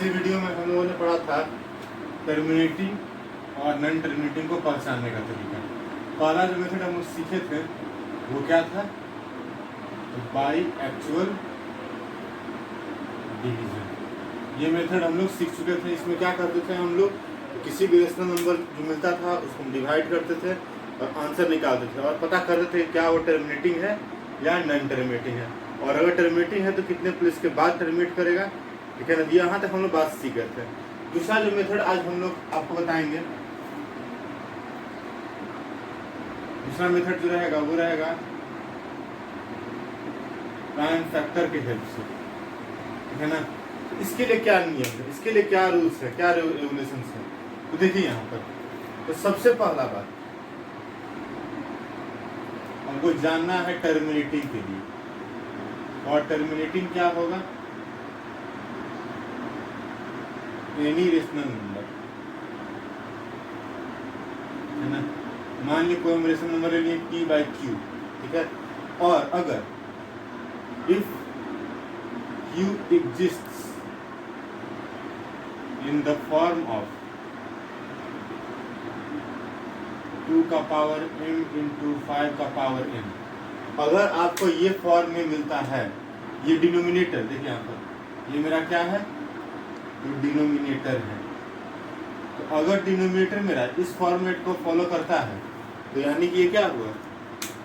पिछले वीडियो में हम लोगों ने पढ़ा था टर्मिनेटिंग और नॉन टर्मिनेटिंग को पहचानने का तरीका। पहला जो मेथड हम लोग सीखे थे वो क्या था, बाई एक्चुअल डिवीजन। ये मेथड हम लोग सीख चुके थे। इसमें क्या करते थे हम लोग, किसी भी रेशनल नंबर जो मिलता था उसको हम डिवाइड करते थे और आंसर निकालते थे और पता करते थे क्या वो टर्मिनेटिंग है या नॉन टर्मिनेटिंग है, और अगर टर्मिनेटिंग है तो कितने प्लेस के बाद टर्मिनेट करेगा। ठीक है ना, यहाँ तक हम लोग बात सीख गए थे। दूसरा जो मेथड आज हम लोग आपको बताएंगे, दूसरा मेथड जो रहेगा वो रहेगा प्राइम फैक्टर के हेल्प से। ठीक है ना, तो इसके लिए क्या नियम है, इसके लिए क्या रूल्स है, क्या रेगुलेशंस है, तो देखिए यहाँ पर। तो सबसे पहला बात हमको जानना है टर्मिनेटिंग के लिए, और टर्मिनेटिंग क्या होगा, एनी रेशनल नंबर है ना। मान लीजिए कोई हम रेशनल नंबर ले लिए p बाई q, ठीक है, और अगर if q exists in the form of 2 का पावर m इंटू 5 का पावर m, अगर आपको ये फॉर्म में मिलता है, ये डिनोमिनेटर देखिए यहाँ पर, ये मेरा क्या है, तो डिनोमिनेटर है। तो अगर डिनोमिनेटर मेरा इस फॉर्मेट को फॉलो करता है तो यानी कि ये क्या हुआ,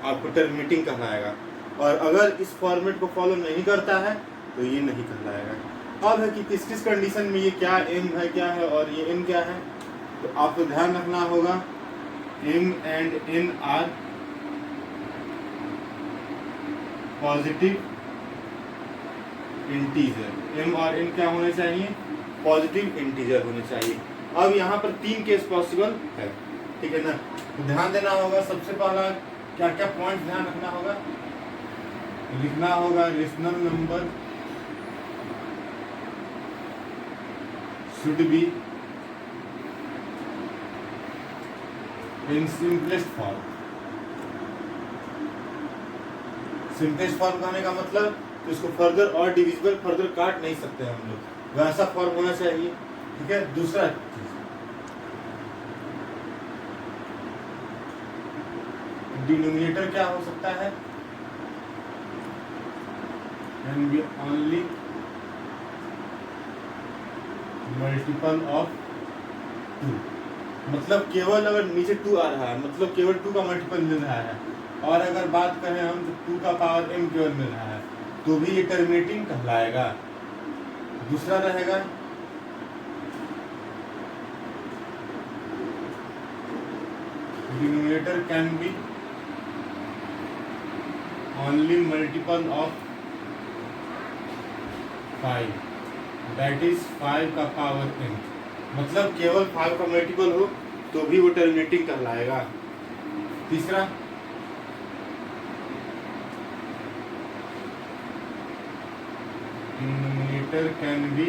आपको टर्मिनेटिंग कहलाएगा। और अगर इस फॉर्मेट को फॉलो नहीं करता है तो ये नहीं कहलाएगा। अब है कि किस किस कंडीशन में ये क्या m है क्या है और ये n क्या है, तो आपको ध्यान रखना होगा m and n are positive integer. m और n क्या होने चाहिए, पॉजिटिव इंटीजर होने चाहिए। अब यहाँ पर 3 केस पॉसिबल है, ठीक है ना, तो ध्यान देना होगा। सबसे पहला क्या क्या पॉइंट ध्यान रखना होगा, लिखना होगा rational number should be in simplest form. Simplest form कहने का मतलब तो इसको फर्दर और डिविजिबल फर्दर काट नहीं सकते हम लोग, वैसा फॉर्म होना चाहिए। ठीक है, दूसरा चीज डिनोमिनेटर क्या हो सकता है, can be only multiple of 2। मतलब केवल अगर नीचे 2 आ रहा है, मतलब केवल 2 का मल्टीपल मिल रहा है, और अगर बात करें हम तो 2 का पावर m केवल मिल रहा है तो भी ये टर्मिनेटिंग कहलाएगा। दूसरा रहेगा denominator can be only multiple of 5, that is 5 का पावर n। मतलब केवल 5 का मल्टीपल हो तो भी वो टर्मिनेटिंग कहलाएगा। तीसरा denominator can be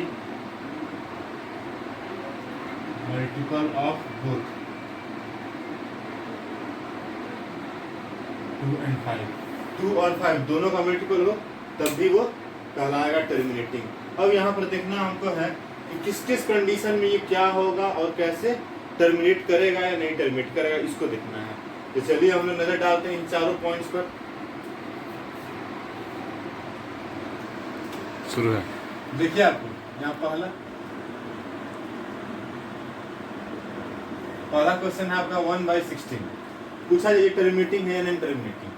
multiple of both 2 and 5। 2 और 5 दोनों का मल्टीपल हो तब भी वो कहलाएगा टर्मिनेटिंग। अब यहाँ पर देखना हमको है कि किस किस कंडीशन में ये क्या होगा और कैसे टर्मिनेट करेगा या नहीं टर्मिनेट करेगा, इसको देखना है। तो चलिए हम लोग नजर डालते हैं इन चारों पॉइंट्स पर। शुरू है, देखिए आपको यहाँ पहला क्वेश्चन है आपका 1/16, पूछा ये टर्मिनेटिंग है या नॉन टर्मिनेटिंग।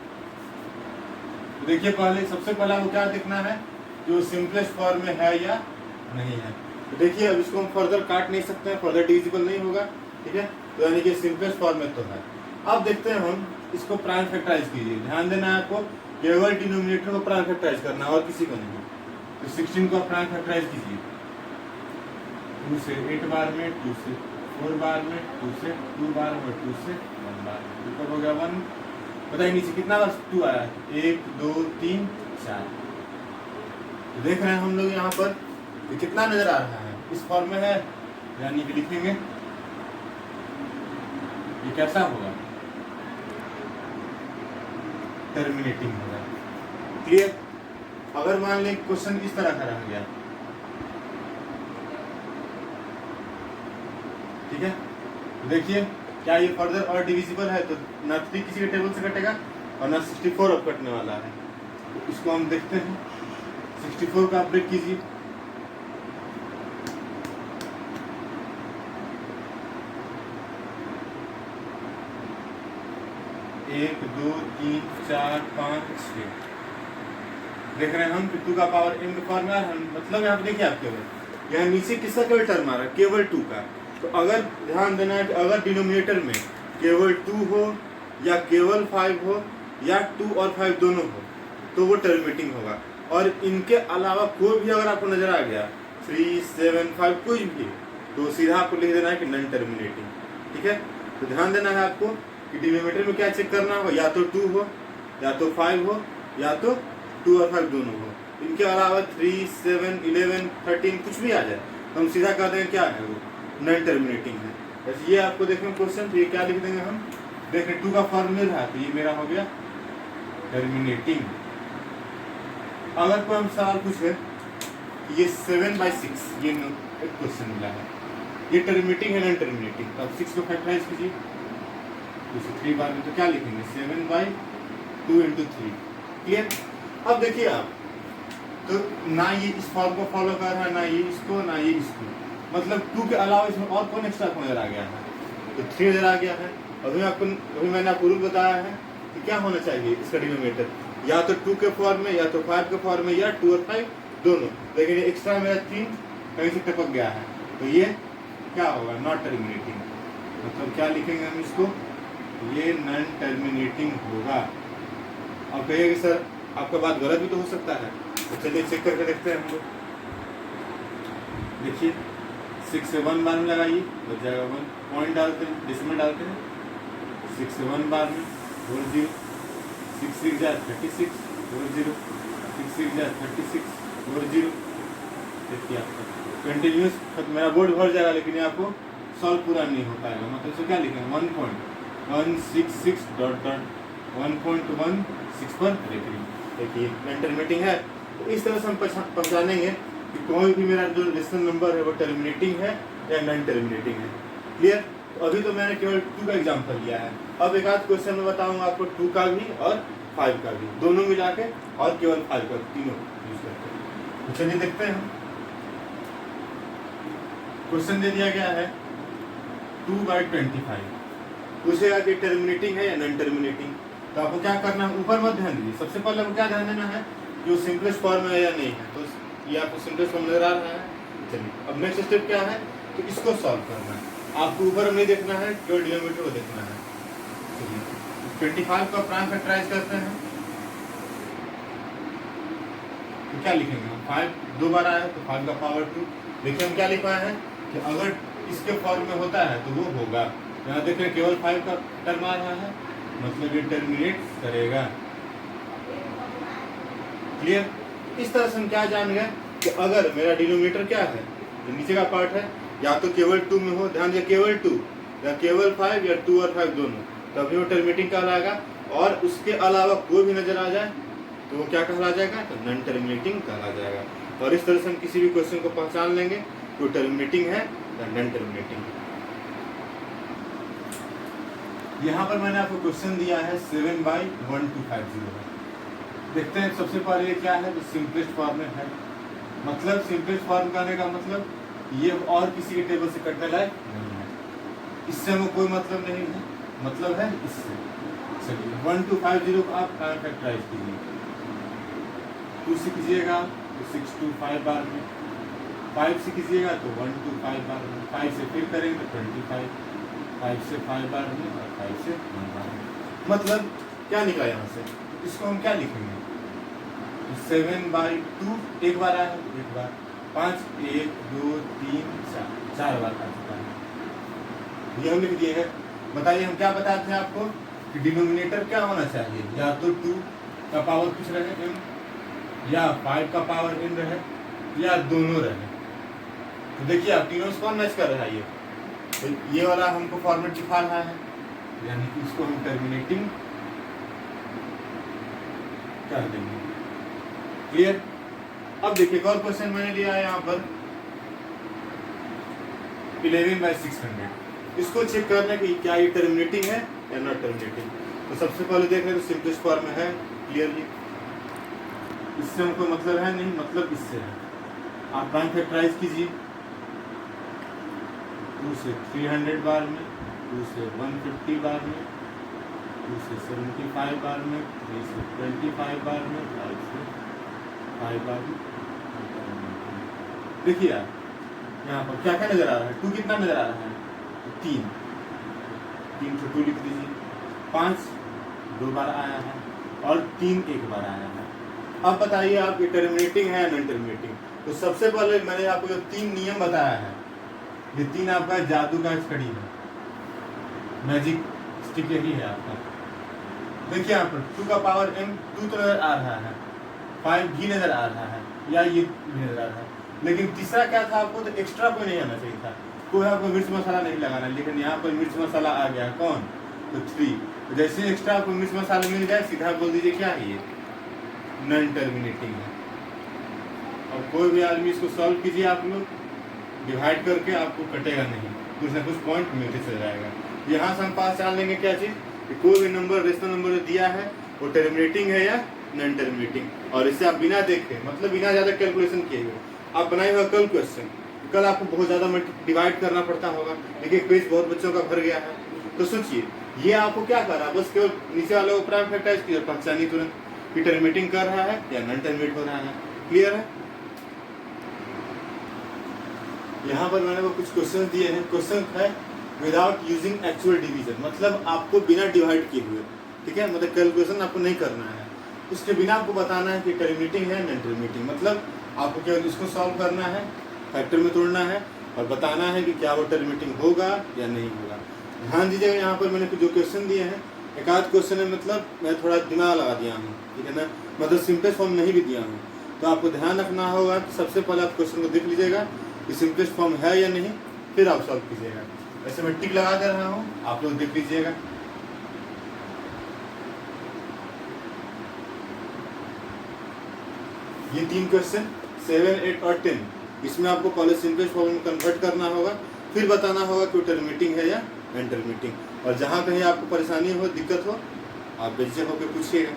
देखिए पहले सबसे पहला वो क्या देखना है, जो सिंपलेस्ट फॉर्म में है या नहीं है। तो देखिए अब इसको हम फर्दर काट नहीं सकते हैं, फर्दर डिविजिबल नहीं होगा, ठीक है, तो यानी कि सिंपलेस्ट फॉर्म में तो है। अब देखते हैं हम इसको प्राइम फैक्टराइज कीजिए। ध्यान देना है आपको, केवल डिनोमिनेटर को प्राइम फैक्टराइज करना और किसी को नहीं। तो 16 को प्राइम फैक्टराइज कीजिए, 2 से 8 बार में, 2 से 4 बार में, 2 से 2 बार में, 2 से 1 बार में। तो हो गया 1। बताइए नीचे कितना बार 2 आया, 1 2 3 4। तो देख रहे हैं हम लोग यहाँ पर ये कितना नजर आ रहा है, इस फॉर्म में है, यानी कि लिखेंगे ये कैसा होगा, टर्मिनेटिंग होगा। क्लियर। अगर मान लें क्वेश्चन इस तरह का रह गया, ठीक है, तो देखिए क्या ये फर्दर और डिविजिबल है, तो ना 3 किसी के टेबल से कटेगा और ना 64 अब कटने वाला है। तो इसको हम देखते हैं, 64 का आप ब्रेक कीजिए, 1 2 3 4 5 6 देख रहे हैं हम, 2 का पावर n के फॉर्म में आ रहा है। मतलब यहाँ पे देखिए आप केवल यहाँ नीचे किसका केवल टर्म आ रहा है, केवल 2 का। तो अगर ध्यान देना है कि अगर डिनोमिनेटर में केवल 2 हो या केवल 5 हो या 2 और 5 दोनों हो तो वो टर्मिनेटिंग होगा। और इनके अलावा कोई भी अगर आपको नजर आ गया 3 7 5 कोई भी, तो सीधा आपको लिख देना है कि नॉन टर्मिनेटिंग। ठीक है, तो ध्यान देना है आपको कि डिनोमिनेटर में क्या चेक करना होगा, या तो 2 हो या तो 5 हो या तो 2 और 5 दोनों हो। इनके अलावा 3 7 11 13 कुछ भी आ जाए तो हम सीधा कह देंगे क्या है, वो नॉन टर्मिनेटिंग है। बस ये आपको देखने क्वेश्चन, तो ये क्या लिख देंगे हम, देखें 2 का फॉर्म मिल रहा है तो ये मेरा हो गया टर्मिनेटिंग। अगर कोई हम सवाल पूछे ये 7/6 ये एक क्वेश्चन मिला है, ये टर्मिनेटिंग है नॉन टर्मिनेटिंग, तो अब 6 को फैक्टराइज कीजिए तो 3 बार में तो क्या लिखेंगे 7/2 × 3। क्लियर। अब देखिए आप, तो ना ये इस फॉर्म को फॉलो कर रहा है, ना ये इसको, ना ये इसको, मतलब 2 के अलावा इसमें और कौन एक्स्ट्रा नजर आ गया है, तो 3 नजर आ गया है। अभी मैंने आपको रूल बताया है कि क्या होना चाहिए इसका डिनोमिनेटर, या तो 2 के फॉर्म में या तो 5 के फॉर्म में या 2 और 5 दोनों। लेकिन ये एक्स्ट्रा मेरा 3 कहीं से टपक गया है तो ये क्या होगा, नॉट टर्मिनेटिंग। मतलब क्या लिखेंगे हम इसको, ये नॉन टर्मिनेटिंग होगा। अब कहिए कि सर आपका बात गलत भी तो हो सकता है, तो चलिए चेक करके देखते हैं हम लोग। देखिए 6 से 1 बार में लगाइए, बच जाएगा 1, पॉइंट डालते हैं, डेसिमल डालते हैं, 6 से 1 बार में 4 0, 6 6 जा 36 4 0, 6 6 जा 36 4 0। देखिए आपका कंटिन्यूस मेरा बोर्ड भर जाएगा, लेकिन ये आपको सॉल्व पूरा नहीं हो पाएगा। मतलब इसको क्या लिखेंगे 1.166 डॉट डॉट 1.16 पर रेफरिंग। देखिए नॉन टर्मिनेटिंग है, तो इस तरह से हम पहचानेंगे कि कोई भी मेरा जो रेशनल नंबर है वो टर्मिनेटिंग है या नॉन टर्मिनेटिंग है। क्लियर। तो अभी तो मैंने केवल 2 का एग्जांपल लिया है, अब एक आध क्वेश्चन में बताऊंगा आपको 2 का भी और 5 का भी, दोनों मिला के और केवल 5 का, तीनों यूज करके। तो चलिए देखते हैं हम। क्वेश्चन दे दिया गया है 2/25, पूछेगा कि टर्मिनेटिंग है या नॉन टर्मिनेटिंग। तो आपको क्या करना है, ऊपर मत ध्यान दीजिए, सबसे पहले आपको क्या ध्यान देना है, जो सिंपलेस्ट फॉर्म है या नहीं है। तो ये आपको सिंपलेस्ट फॉर्म नजर आ रहा है। चलिए अब नेक्स्ट स्टेप क्या है, तो इसको सॉल्व करना है। आपको ऊपर नहीं देखना है, केवल डिनोमिनेटर को देखना है। चलिए 25 का प्राइम फैक्टराइज करते हैं, तो क्या लिखेंगे हम, 5 2 बार आया तो 5 का पावर 2। देखिए हम क्या लिखा है कि अगर इसके फॉर्म में होता है तो वो होगा, यहाँ देख रहे हैं केवल 5 का टर्म आ रहा है, मतलब ये टर्मिनेट करेगा। क्लियर। इस तरह से हम क्या जान गए कि अगर मेरा डिनोमिनेटर क्या है, जो नीचे का पार्ट है, या तो केवल 2 में हो, ध्यान दीजिए केवल 2 या केवल 5 या 2 और 5 दोनों, तभी वो टर्मिनेटिंग कहलाएगा। और उसके अलावा कोई भी नजर आ जाए तो वो क्या कहला जाएगा, तो नॉन टर्मिनेटिंग कहला जाएगा। और इस तरह से हम किसी भी क्वेश्चन को पहचान लेंगे कि वो टर्मिनेटिंग है या नॉन टर्मिनेटिंग। यहाँ पर मैंने आपको क्वेश्चन दिया है 7/1250 है। देखते हैं सबसे पहले ये क्या है, जो सिंपलेस्ट फॉर्म में है। मतलब सिंपलेस्ट फॉर्म करने का मतलब ये और किसी के टेबल से कटने लायक नहीं है, इससे हमें कोई मतलब नहीं है, मतलब है इससे। चलिए 1250 को आप प्राइम फैक्टराइज कीजिए, 2 से कीजिएगा तो 6 to 5 बार में, 5 से कीजिएगा तो 1 to 5 बार में, 5 से फिर करेंगे तो 25, 5 से 5 बार में और 5 से 1 बार में। मतलब क्या निकला यहाँ से, इसको हम क्या लिखेंगे, 7/2 एक बार आया, एक बार 5 1 2 3 4 बार आ चुका है, ये हम लिख दिए है। बताइए हम क्या बताते हैं आपको कि डिनोमिनेटर क्या होना चाहिए, या तो 2 का पावर कुछ रहे m, या 5 का पावर n रहे, या दोनों रहे। तो देखिए आप तीनों से कौन मैच कर रहा है, तो ये वाला हमको फॉर्मेट दिखा रहा है, यानी कि इसको हम टर्मिनेटिंग कर देंगे। क्लियर। अब देखिए और क्वेश्चन मैंने लिया है यहाँ पर 11/600। इसको चेक करना कि क्या ये टर्मिनेटिंग है या नॉट टर्मिनेटिंग। तो सबसे पहले देख रहे हैं तो सिंपलेस्ट फॉर्म में है क्लियरली, इससे हमको मतलब है नहीं, मतलब इससे है। आप प्राइम फैक्टराइज कीजिए, 2 से 300 बार में, 2 से 150 बार में, 2 से 75 बार में, 3 से 25 बार में, 5 से 5 बार में। देखिए आप यहाँ पर क्या क्या नजर आ रहा है, 2 कितना नजर आ रहा है, 3 से 2 लिख दीजिए, 5 2 बार आया है और 3 1 बार आया है। अब बताइए आप ये टर्मिनेटिंग है या नॉन टर्मिनेटिंग। तो सबसे पहले मैंने आपको जो 3 नियम बताया है, ये 3 आपका जादू का छड़ी है, मैजिक स्टिक यही है आपका। देखिए यहाँ पर 2 का पावर m 2 तो नजर आ रहा है, 5 भी नजर आ रहा है, या ये भी नजर आ रहा है। लेकिन तीसरा क्या था, आपको तो एक्स्ट्रा कोई नहीं आना चाहिए था, कोई आपको मिर्च मसाला नहीं लगाना, लेकिन यहाँ पर मिर्च मसाला आ गया, कौन, तो 3। तो जैसे एक्स्ट्रा आपको मिर्च मसाला मिल जाए, सीधा बोल दीजिए क्या है ये, नॉन टर्मिनेटिंग है। और कोई भी आदमी इसको सॉल्व कीजिए आप लोग, डिवाइड करके आपको कटेगा नहीं, कुछ ना कुछ पॉइंट मिलते चल जाएगा। यहाँ से हम पास जान लेंगे क्या चीज़, कि कोई भी नंबर, रेशनल नंबर जो दिया है वो टर्मिनेटिंग है या नॉन टर्मिनेटिंग। और इसे आप बिना देखे, मतलब बिना ज़्यादा कैलकुलेशन किए हुए आप बनाए हुआ कल क्वेश्चन, कल आपको बहुत ज़्यादा डिवाइड करना पड़ता होगा, लेकिन पेज बहुत बच्चों का भर गया है। तो सोचिए ये आपको क्या कर रहा है, बस केवल नीचे वाले को प्राइम फैक्टराइज किया, पहचानिए तुरंत कि टर्मिनेटिंग कर रहा है या नॉन टर्मिनेट हो रहा है। क्लियर है। यहाँ पर मैंने वो कुछ क्वेश्चन दिए हैं, क्वेश्चन है विदाउट यूजिंग एक्चुअल डिवीजन, मतलब आपको बिना डिवाइड किए हुए, ठीक है, मतलब कैलकुलेशन आपको नहीं करना है, उसके बिना आपको बताना है कि टर्मिनेटिंग है नॉन टर्मिनेटिंग। मतलब आपको केवल इसको सॉल्व करना है, फैक्टर में तोड़ना है और बताना है कि क्या वो टर्मिनेटिंग होगा या नहीं होगा। ध्यान दीजिएगा, यहाँ पर मैंने जो क्वेश्चन दिए हैं, एक आध क्वेश्चन है मतलब मैं थोड़ा दिमाग लगा दिया हूँ, ठीक है ना, मतलब सिंपलेस्ट फॉर्म नहीं भी दिया हूँ। तो आपको ध्यान रखना होगा कि सबसे पहले आप क्वेश्चन को देख लीजिएगा कि सिंपलेस्ट फॉर्म है या नहीं, फिर आप सॉल्व कीजिएगा। ऐसे मैं टिक लगा दे रहा हूँ, आप लोग देख लीजिएगा। ये 3 क्वेश्चन 7, 8 और 10, इसमें आपको पहले सिंपलेस्ट फॉर्म में कन्वर्ट करना होगा, फिर बताना होगा कि टर्मिनेटिंग है या नॉन टर्मिनेटिंग। और जहाँ कहीं आपको परेशानी हो, दिक्कत हो, आप बेझिझक होकर पूछिएगा।